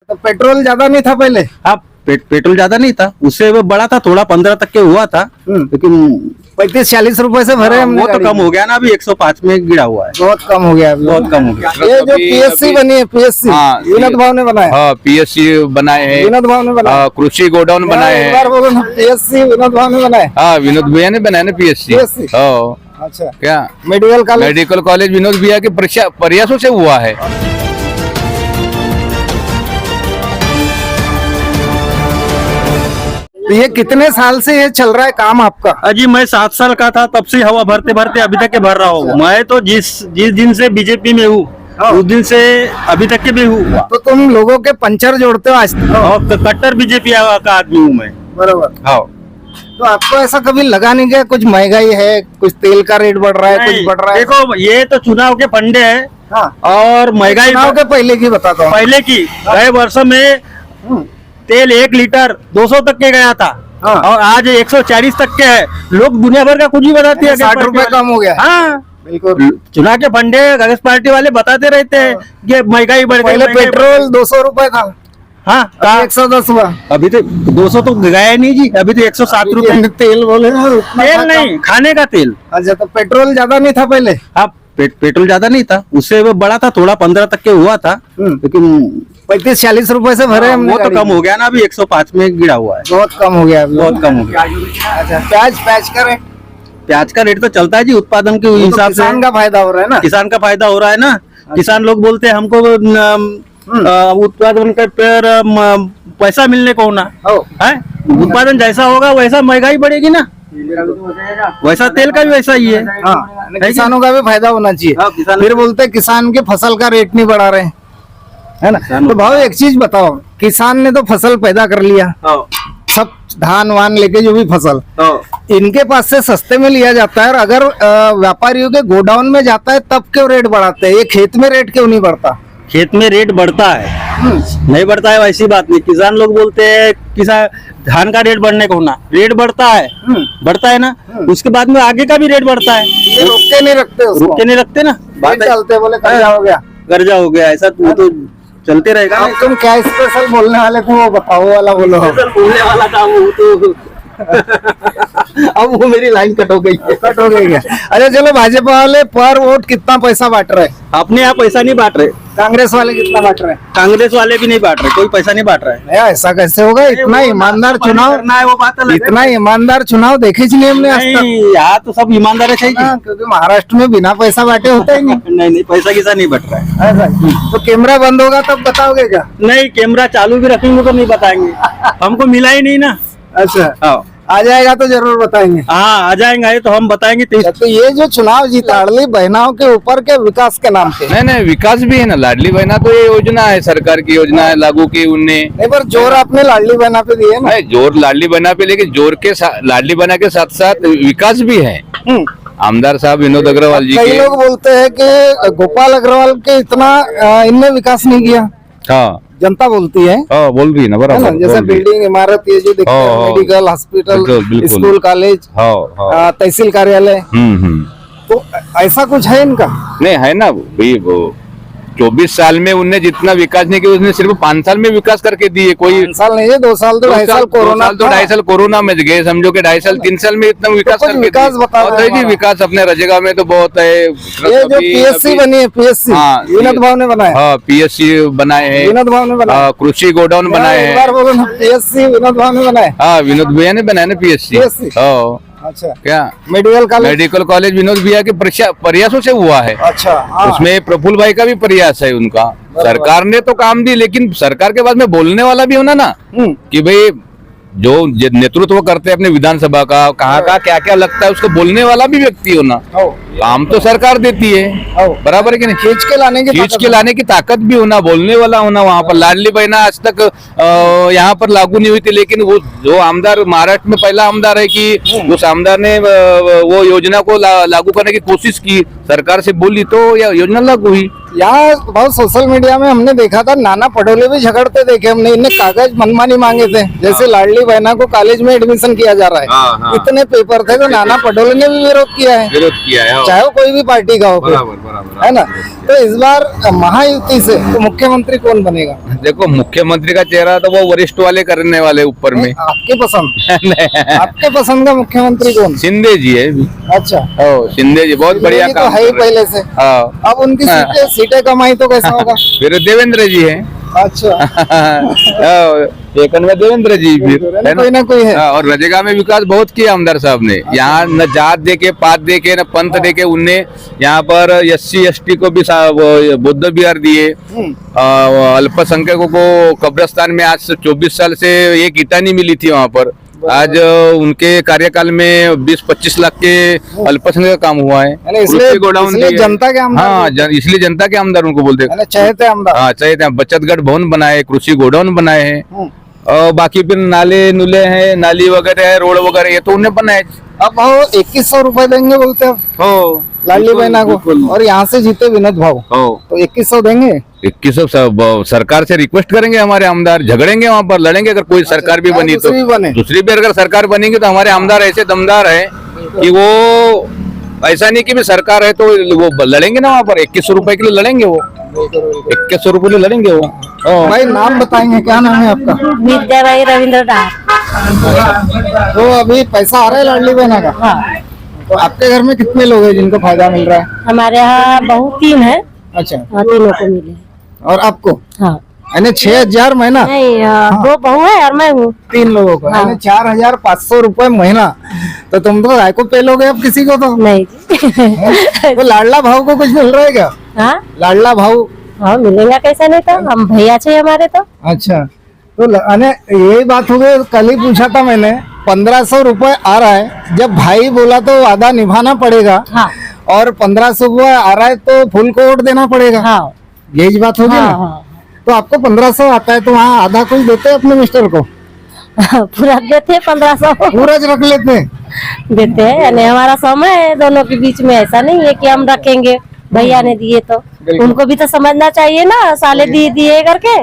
तो पेट्रोल ज्यादा नहीं था पहले? हाँ, पेट्रोल ज्यादा नहीं था, उससे वो बड़ा था थोड़ा, 15 तक के हुआ था, लेकिन 35-40 रुपए से भरे हमने वो तो गाड़ी कम हो गया ना, अभी 105 में गिरा हुआ है। बहुत कम हो गया अभी। बहुत कम हो गया। ये जो पीएससी बनी है, पीएससी हाँ, विनोद भाव ने बनाया। हाँ, पीएससी बनाए हैं, विनोद भाव ने बनाया। कृषि गोडाउन बनाए एक बार हैं। बोलो ना, पीएससी विनोद भाव ने बनाया। हाँ, विनोद भैया ने बनाया ना पीएससी। PSC? हाँ, अच्छा, क्या मेडिकल कॉलेज? मेडिकल कॉलेज विनोद भैया के प्रयासों से हुआ है। तो ये कितने साल से ये चल रहा है काम आपका? अजी मैं 7 साल का था तब से हवा भरते भरते अभी तक के भर रहा हूँ। मैं तो जिस दिन से बीजेपी में हूँ उस दिन से अभी तक के भी हूँ। तो तुम लोगों के पंचर जोड़ते हो आज तक? और कट्टर बीजेपी का आदमी हूँ मैं। बराबर। हाँ, तो आपको ऐसा कभी लगा नहीं क्या कुछ महंगाई है, कुछ तेल का रेट बढ़ रहा है, कुछ बढ़ रहा है? देखो ये तो चुनाव के फंडे है हाँ, और महंगाई चुनाव के पहले की बताता हूँ। पहले की गए वर्षों में तेल 1 लीटर 200 तक के गया था हाँ। और आज 140 तक के है। लोग दुनिया भर का कुछ भी बताते हैं। 60 रुपए कम हो गया। हाँ, बिल्कुल। चुनाव के फंडे कांग्रेस पार्टी वाले बताते रहते हैं कि महंगाई बढ़ गई। पहले पेट्रोल 200 रुपए था, हाँ, अभी 110 हुआ। अभी तो 200 तो गया नहीं जी, अभी तो 107 रुपए। तेल बोले ना, उतना तेल था नहीं, कम। खाने का तेल। अच्छा, तो पेट्रोल ज्यादा नहीं था पहले? हाँ, पेट्रोल ज्यादा नहीं था, उससे वो बड़ा था थोड़ा, 15 तक के हुआ था, लेकिन 35-40 रुपए से भरे हमने वो तो गाड़ी। कम हो गया ना, अभी 105 में गिरा हुआ है। बहुत कम हो गया अभी। बहुत कम हो गया। अच्छा, प्याज का रेट? प्याज का रेट तो चलता है जी उत्पादन के हिसाब से। किसान का फायदा हो रहा है ना? किसान का फायदा हो रहा है ना। किसान लोग बोलते हैं हमको उत्पादन कर पर पैसा मिलने को ना है। उत्पादन जैसा होगा वैसा महंगाई बढ़ेगी ना, वैसा तेल का भी वैसा ही है। हाँ, किसानों का भी फायदा होना हाँ, चाहिए। किसान- फिर बोलते हैं किसान के फसल का रेट नहीं बढ़ा रहे, है ना? तो भाव एक चीज बताओ, किसान ने तो फसल पैदा कर लिया, सब धान वान लेके जो भी फसल इनके पास से सस्ते में लिया जाता है, और अगर व्यापारियों के गोडाउन में जाता है तब क्यों रेट बढ़ाते हैं? ये खेत में रेट क्यों नहीं बढ़ता? खेत में रेट बढ़ता है, नहीं बढ़ता है वैसी बात नहीं। किसान लोग बोलते हैं किसान धान का रेट बढ़ने को ना, रेट बढ़ता है, बढ़ता है ना, उसके बाद में आगे का भी रेट बढ़ता है। ये रोक के नहीं रखते उसको। रुक के नहीं रखते ना, रेट डालते, बोले कर्जा हो गया। कर्जा हो गया, ऐसा तो चलते रहेगा। अब तुम क्या स्पेशल बोलने वाले थे, वो बताओ, वो वाला बोलो। बोलने वाला था वो तो अब वो मेरी लाइन कट हो गई है। कट हो गई क्या? अरे चलो, भाजपा वाले पर वोट कितना पैसा बांट रहे? अपने यहाँ पैसा नहीं बांट रहे, कांग्रेस वाले कितना बांट रहे? कांग्रेस वाले भी नहीं बांट रहे, कोई पैसा नहीं बांट रहा है। नहीं, ऐसा कैसे होगा? इतना ईमानदार चुनाव, करना है वो बात अलग है। इतना ईमानदार चुनाव देखे ही नहीं हमने आज तक। नहीं, यहाँ तो सब ईमानदार चाहिए। हाँ, क्योंकि महाराष्ट्र में बिना पैसा बांटे होता ही नहीं। नहीं, पैसा किसा नहीं बट रहा है। ऐसा तो कैमरा बंद होगा तब बताओगे क्या? नहीं, कैमरा चालू भी रखेंगे तो नहीं बताएंगे, हमको मिला ही नहीं ना। अच्छा, हाँ, आ जाएगा तो जरूर बताएंगे। हाँ, आ जाएंगे तो हम बताएंगे। तो ये जो चुनाव जीता लाडली बहनाओं के ऊपर के विकास के नाम पे, नहीं, विकास भी है ना। लाडली बहना तो ये योजना है, सरकार की योजना है, लागू की उनने। नहीं, पर जोर आपने लाडली बहना पे दिए ना। नहीं, जोर लाडली बहना पे, लेकिन जोर के साथ लाडली बहना के साथ साथ विकास भी है। आमदार साहब विनोद अग्रवाल जी कई के। लोग बोलते हैं कि गोपाल अग्रवाल के इतना इनने विकास नहीं किया, हाँ, जनता बोलती है बोल रही है ना, है ना? बराबर। जैसे बोल रही है। बिल्डिंग इमारत ये जो देखते हैं, हाँ, मेडिकल, हॉस्पिटल, बिल्कुल। स्कूल, कॉलेज, हाँ, हाँ। तहसील कार्यालय, तो ऐसा कुछ है इनका? नहीं है ना भाई, वो 24 साल में उनने जितना विकास नहीं किया, उसने सिर्फ 5 साल में विकास करके दिए। कोई 5 साल नहीं है, 2 साल तो 2.5 साल कोरोना, 2.5 साल कोरोना में गए, समझो कि 2.5 साल 3 साल में इतना विकास कुछ करके विकास दिए। बताओ और है जी, हमारा। विकास अपने रजेगा में तो बहुत है। ये जो पीएससी बनी है, पीएससी हाँ, विनोद भाव ने बनाया। हाँ, पीएससी बनाए हैं, विनोद भाव ने बनाया। कृषि गोडाउन बनाए एक बार हैं। बोलो ना, पीएससी विनोद भाव ने बनाया। हाँ, विनोद भैया ने बनाया ना पीएससी। PSC? हाँ, अच्छा, क्या मेडिकल कॉलेज? मेडिकल कॉलेज विनोद भैया के प्रयासों से हुआ है। अच्छा, हाँ। उसमें प्रफुल्ल भाई का भी प्रयास है उनका। सरकार ने तो काम दी, लेकिन सरकार के बाद में बोलने वाला भी होना ना, कि भाई जो नेतृत्व करते हैं अपने विधानसभा का, कहाँ का क्या क्या लगता है, उसको बोलने वाला भी व्यक्ति होना। काम तो सरकार देती है, बराबर है कि नहीं? खींच के लाने की ताकत भी होना, बोलने वाला होना। वहाँ पर लाडली बहना आज तक यहाँ पर लागू नहीं हुई थी, लेकिन वो जो आमदार महाराष्ट्र में पहला आमदार है कि उस आमदार ने वो योजना को लागू करने की कोशिश की, सरकार से बोली तो यह योजना लागू हुई। यहाँ बहुत सोशल मीडिया में हमने देखा था, नाना पटोले भी झगड़ते देखे हमने। इन्हें कागज मनमानी मांगे थे, जैसे लाडली बहना को कॉलेज में एडमिशन किया जा रहा है, इतने पेपर थे तो नाना पटोले ने भी विरोध किया है, चाहे वो कोई भी पार्टी का हो, है ना। तो इस बार महायुति से तो मुख्यमंत्री कौन बनेगा? देखो, मुख्यमंत्री का चेहरा तो वो वरिष्ठ वाले करने वाले ऊपर में। आपके पसंद आपके पसंद का मुख्यमंत्री कौन? शिंदे जी है। अच्छा, शिंदे जी बहुत बढ़िया तो काम है ही कर रहे हैं। पहले से। हाँ। अब उनकी सीटें कमाई तो कैसा होगा? फिर देवेंद्र जी है। अच्छा, एक में देवेंद्र जी फिर है कोई ना कोई है। हाँ, और रजेगा में विकास बहुत किया आमदार साहब ने। यहाँ न जात देके, पात देके, न पंथ देके, उनने यहाँ पर SC ST को भी बुद्ध विहार दिए। अल्पसंख्यकों को कब्रिस्तान में आज से 24 साल से एक ईटा नहीं मिली थी वहाँ पर। आज उनके कार्यकाल में 20-25 लाख के अल्पसंख्यक का काम हुआ है। इसलिए गोडाउन जनता के आमदार, हाँ, इसलिए जनता के आमदार उनको बोलते हैं। चाहते आमदार। हाँ, चाहते। बचत गढ़ भवन बनाए, कृषि गोडाउन बनाए हैं, और बाकी फिर नाले नुले हैं, नाली वगैरह है, रोड वगैरह, ये तो उन्हें बनाए। अब भाव 2100 रुपए देंगे बोलते हैं हो लाडली बहना को, और यहाँ से जीते विनोद भाव, तो 2100 देंगे। 2100 सरकार से रिक्वेस्ट करेंगे, हमारे आमदार झगड़ेंगे वहाँ पर, लड़ेंगे। अगर कोई सरकार भी बनी तो दूसरी भी अगर सरकार बनेगी तो हमारे आमदार ऐसे दमदार है कि वो ऐसा नहीं कि भी सरकार है तो वो लड़ेंगे ना वहाँ पर। 2100 रुपए के लिए लड़ेंगे वो, 2100 रुपए के लिए लड़ेंगे वो। भाई नाम बताएंगे, क्या नाम है आपका? विद्याबाई रविंद्र डार। तो अभी पैसा आ रहा है लाडली बहना का? हाँ। तो आपके घर में कितने लोग हैं जिनको फायदा मिल रहा है? हमारे यहाँ बहू 3 है। अच्छा, हाँ, तीनों को मिले। और आपको? हाँ। यानी 6000 महीना? नहीं, 2 बहू है और मैं हूँ। 3 लोगों को, हाँ। यानी 4500 रुपए महीना। तो तुम तो राय को पेलोगे अब किसी को तो नहीं। तो लाडला भाव को कुछ मिल रहा है क्या? हाँ, लाडला भाव? हाँ, मिलेगा कैसा नहीं तो, हम भैया छे हमारे तो। अच्छा, तो यही बात हो गई। कल ही पूछा था मैंने, 1500 रुपए आ रहा है, जब भाई बोला तो वादा निभाना पड़ेगा। हाँ। और 1500 रुपए आ रहा है तो फुल को वोट देना पड़ेगा। हाँ। यही बात होगी हाँ, ना? हाँ। तो आपको 1500 आता है तो वहाँ आधा कुछ देते हैं अपने मिस्टर को? पूरा देते 1500 पूरा रख लेते हैं? देते हैं, यानी हमारा समय है दोनों के बीच में, ऐसा नहीं है कि हम रखेंगे, भैया ने दिए तो उनको भी तो समझना चाहिए ना, साले दिए करके।